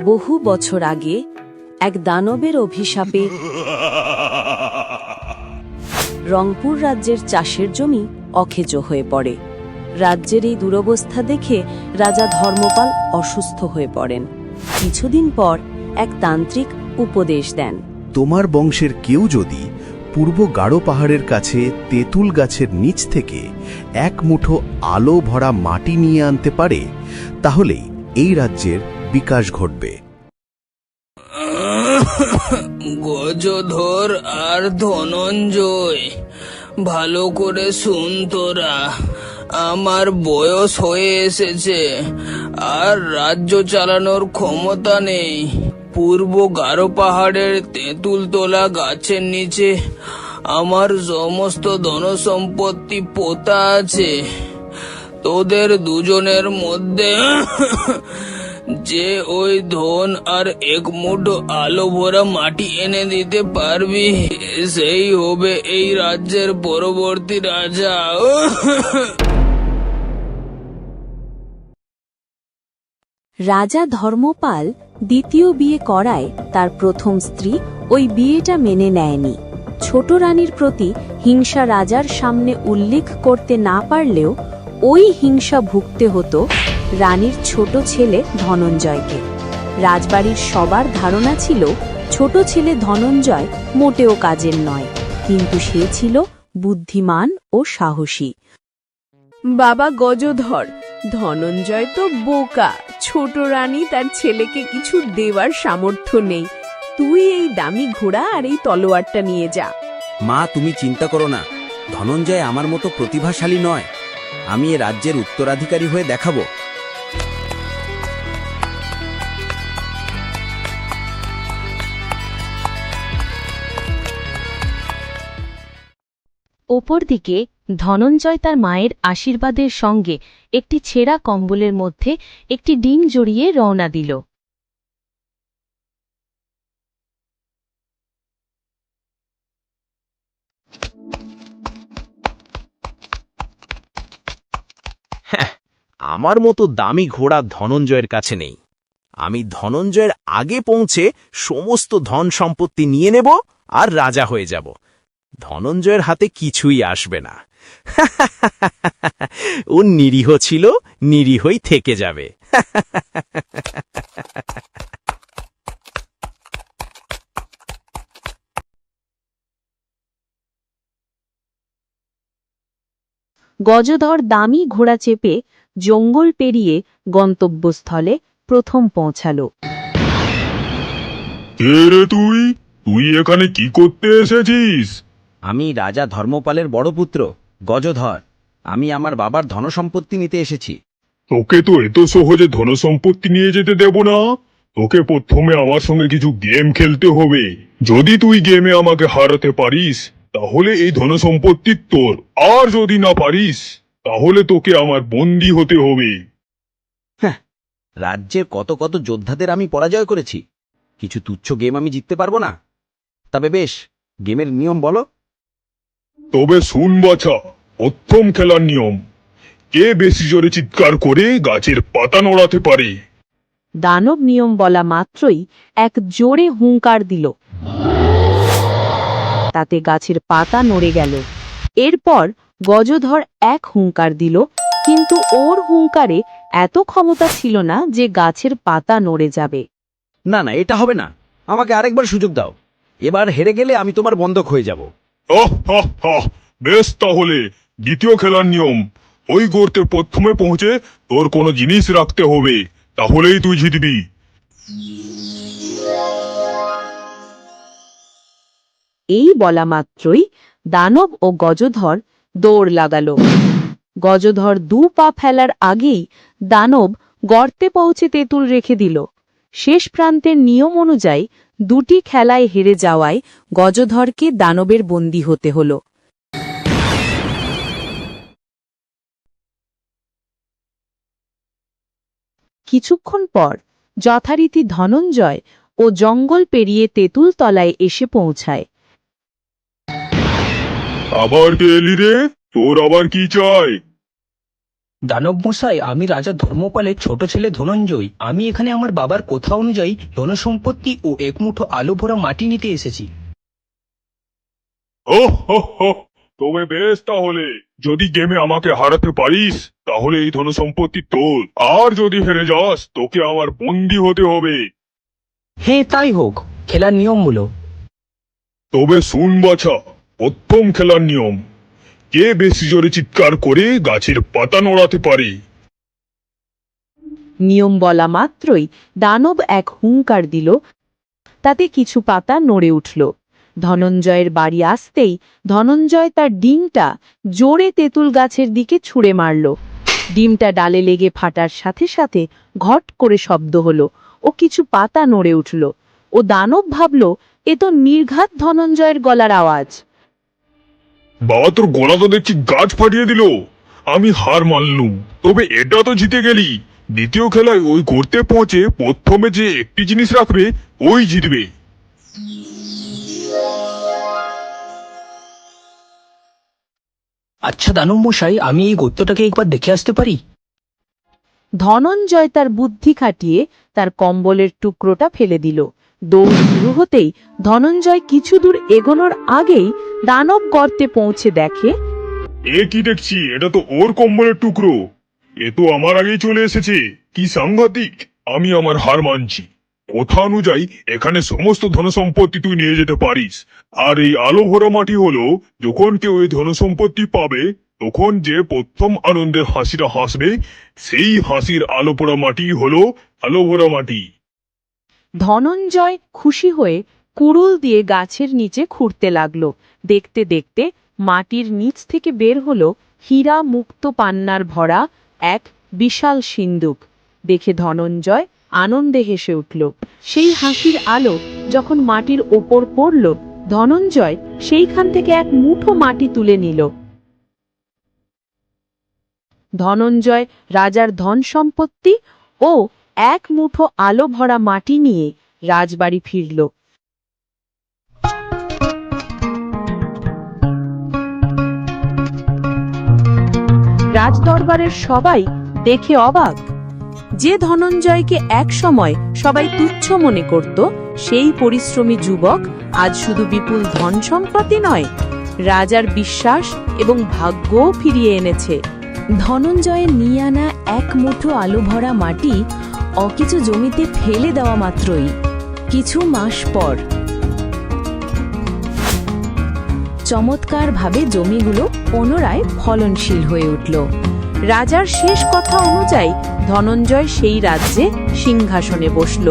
বহু বছর আগে এক দানবের অভিশাপে রংপুর রাজ্যের চাষের জমি অকেজো হয়ে পড়ে। রাজ্যের এই দুরবস্থা দেখে রাজা ধর্মপাল অসুস্থ হয়ে পড়েন। কিছুদিন পর এক তান্ত্রিক উপদেশ দেন, তোমার বংশের কেউ যদি পূর্ব গাঢ় পাহাড়ের কাছে তেঁতুল গাছের নিচ থেকে এক মুঠো আলো ভরা মাটি নিয়ে আনতে পারে, তাহলেই এই রাজ্যের বিকাশ ঘটবে। গজধর আর ধনঞ্জয়, ভালো করে শুন তোরা। আমার বয়স হয়ে এসেছে আর রাজ্য চালানোর ক্ষমতা নেই। পূর্ব গাঢ় পাহাড়ের তেঁতুল তোলা গাছের নিচে আমার সমস্ত ধনসম্পত্তি পোতা আছে। তোদের দুজনের মধ্যে যে ওই ধন আর এক মুঠো আলো ভরা মাটি এনে দিতে পারবি, সেই হবে এই রাজ্যের পরবর্তী রাজা। রাজা ধর্মপাল দ্বিতীয় বিয়ে করায় তার প্রথম স্ত্রী ওই বিয়েটা মেনে নেয়নি। ছোট রানীর প্রতি হিংসা রাজার সামনে উল্লেখ করতে না পারলেও ওই হিংসা ভুগতে হতো রানীর ছোট ছেলে ধনঞ্জয়কে। রাজবাড়ির সবার ধারণা ছিল ছোট ছেলে ধনঞ্জয় মোটেও কাজের নয়, কিন্তু সে ছিল বুদ্ধিমান ও সাহসী। বাবা গজধর, ধনঞ্জয় তো বোকা। ছোট রানী তার ছেলেকে কিছু দেওয়ার সামর্থ্য নেই। তুই এই দামি ঘোড়া আর এই তলোয়ারটা নিয়ে যা। মা, তুমি চিন্তা করো না। ধনঞ্জয় আমার মতো প্রতিভাশালী নয়। আমি এ রাজ্যের উত্তরাধিকারী হয়ে দেখাবো। অপরদিকে ধনঞ্জয় তার মায়ের আশীর্বাদের সঙ্গে একটি ছেঁড়া কম্বলের মধ্যে একটি ডিম জড়িয়ে রওনা দিল। আমার মতো দামি ঘোড়া ধনঞ্জয়ের কাছে নেই। আমি ধনঞ্জয়ের আগে পৌঁছে সমস্ত ধন সম্পত্তি নিয়ে নেব আর রাজা হয়ে যাব। ধনঞ্জয়ের হাতে কিছুই আসবে না। ও নিরীহ ছিল, নিরীহই থেকে যাবে। গজধর দামি ঘোড়া চেপে জঙ্গল পেরিয়ে গন্তব্যস্থলে প্রথম পৌঁছালো। কে রে তুই? তুই এখানে কি করতে এসেছিস? আমি রাজা ধর্মপালের বড় পুত্র গজধর। আমি আমার বাবার ধনসম্পত্তি নিতে এসেছি। তোকে তো এত সহজে ধনসম্পত্তি নিয়ে যেতে দেব না। তোকে প্রথমে আমার সঙ্গে কিছু গেম খেলতে হবে। যদি তুই গেমে আমাকে হারাতে পারিস তাহলে এই ধনসম্পত্তি তোর, আর যদি না পারিস তাহলে তোকে আমার বন্দী হতে হবে। রাজ্যের কত কত যোদ্ধাদের আমি পরাজয় করেছি, কিছু তুচ্ছ গেম আমি জিততে পারবো না। তবে বেশ, গেমের নিয়ম বলো। তবে শুন বাছা, প্রথম খেলার নিয়ম, কে বেশি জোরে চিৎকার করে গাছের পাতা নড়াতে পারে। দানব নিয়ম বলা মাত্রই এক জোরে হুঙ্কার দিল। তাতে গাছের পাতা নড়ে গেল। এরপর গজধর এক হুঙ্কার দিল, কিন্তু ওর হুঙ্কারে এত ক্ষমতা ছিল না যে গাছের পাতা নড়ে যাবে। না না, এটা হবে না। আমাকে আরেকবার সুযোগ দাও। এবার হেরে গেলে আমি তোমার বন্ধক হয়ে যাব। বেশ, তাহলে দ্বিতীয় খেলার নিয়ম, ওই গর্তে প্রথমে পৌঁছে তোর কোনো জিনিস রাখতে হবে, তাহলেই তুই জিতবি। এই বলা মাত্রই দানব ও গজধর দৌড় লাগালো। গজধর 2 পা ফেলার আগেই দানব গর্তে পৌঁছে তেঁতুল রেখে দিল। শেষ প্রান্তের নিয়ম অনুযায়ী 2টি খেলায় হেরে যাওয়ায় গজধরকে দানবের বন্দী হতে হল। কিছুক্ষণ পর যথারীতি ধনঞ্জয় ও জঙ্গল পেরিয়ে তেঁতুল তলায় এসে পৌঁছায়। আবার কে এলি রে? তোর আবার কি চাই? দানব মশাই, আমি রাজা ধর্মপালের ছোট ছেলে ধনঞ্জয়। আমি এখানে আমার বাবার কথা অনুযায়ী ধনসম্পত্তি ও এক মুঠো আলো ভরা মাটি নিতে এসেছি। ও হো হো, তবে বেশ, তাহলে যদি গেমে আমাকে হারাতে পারিস তাহলে এই ধনসম্পত্তি তোর, আর যদি হেরে যাস তোকে আমার বন্দী হতে হবে। হ্যাঁ, তাই হোক। খেলার নিয়ম বলো। তবে শুন বাছা, প্রথম খেলার নিয়ম, কে বেশি জোরে চিৎকার করে গাছের পাতা নড়াতে পারে। নিয়ম বলা মাত্রই দানব এক হুঙ্কার দিল, তাতে কিছু পাতা নড়ে উঠল। ধনঞ্জয়ের বাড়ি আসতেই ধনঞ্জয় তার ডিমটা জোরে তেঁতুল গাছের দিকে ছুঁড়ে মারল। ডিমটা ডালে লেগে ফাটার সাথে সাথে ঘট করে শব্দ হলো ও কিছু পাতা নড়ে উঠল। ও দানব ভাবল এ তো নির্ঘাত ধনঞ্জয়ের গলার আওয়াজ। বাবা, তোর গলা তো দেখছি গাছ ফাটিয়ে দিল। আমি হার মানলুম, তবে এটা তো জিতে গেলি। দ্বিতীয় খেলায় ওই গর্তে পৌঁছে প্রথমে যে একটি জিনিস রাখবে ওই জিতবে। আচ্ছা দানব মশাই, আমি এই গর্তটাকে একবার দেখে আসতে পারি? ধনঞ্জয় তার বুদ্ধি খাটিয়ে তার কম্বলের টুকরোটা ফেলে দিল। দৌড় শুরু হতেই ধনঞ্জয় কিছু দূর এগোনোর আগেই দানব গর্তে পৌঁছে দেখে এ কি দেখছি, এটা তো ওর কম্বলের টুকরো। এ তো আমার আগেই চলে এসেছে। কি সাংঘাতিক! আমি আমার হার মানছি। কথা অনুযায়ী এখানে সমস্ত ধনসম্পত্তি তুই নিয়ে যেতে পারিস। আর এই আলো ভরা মাটি হলো, যখন কেউ এই ধনসম্পত্তি পাবে তখন যে প্রথম আনন্দের হাসিটা হাসবে, সেই হাসির আলো ভরা মাটি হলো আলো ভরা মাটি। ধনঞ্জয় খুশি হয়ে কুড়ুল দিয়ে গাছের নিচে খুঁড়তে লাগলো। দেখতে দেখতে মাটির নিচ থেকে বের হলো হীরা মুক্ত পান্নার ভরা এক বিশাল সিন্দুক। দেখে ধনঞ্জয় আনন্দে হেসে উঠল। সেই হাসির আলো যখন মাটির ওপর পড়ল, ধনঞ্জয় সেইখান থেকে এক মুঠো মাটি তুলে নিল। ধনঞ্জয় রাজার ধন সম্পত্তি ও এক মুঠো আলো ভরা মাটি নিয়ে রাজবাড়ি ফিরল। রাজদরবারের সবাই দেখে অবাক। যে ধনঞ্জয়কে এক সময় সবাই তুচ্ছ মনে করত, সেই পরিশ্রমী যুবক আজ শুধু বিপুল ধন সম্পত্তি নয়, রাজার বিশ্বাস এবং ভাগ্যও ফিরিয়ে এনেছে। ধনঞ্জয়ের নিয়ে আনা এক মুঠো আলো ভরা মাটি অকিছু জমিতে ফেলে দেওয়া মাত্রই কিছু মাস পর চমৎকারভাবে জমিগুলো পুনরায় ফলনশীল হয়ে উঠল। রাজার শেষ কথা অনুযায়ী ধনঞ্জয় সেই রাজ্যে সিংহাসনে বসল।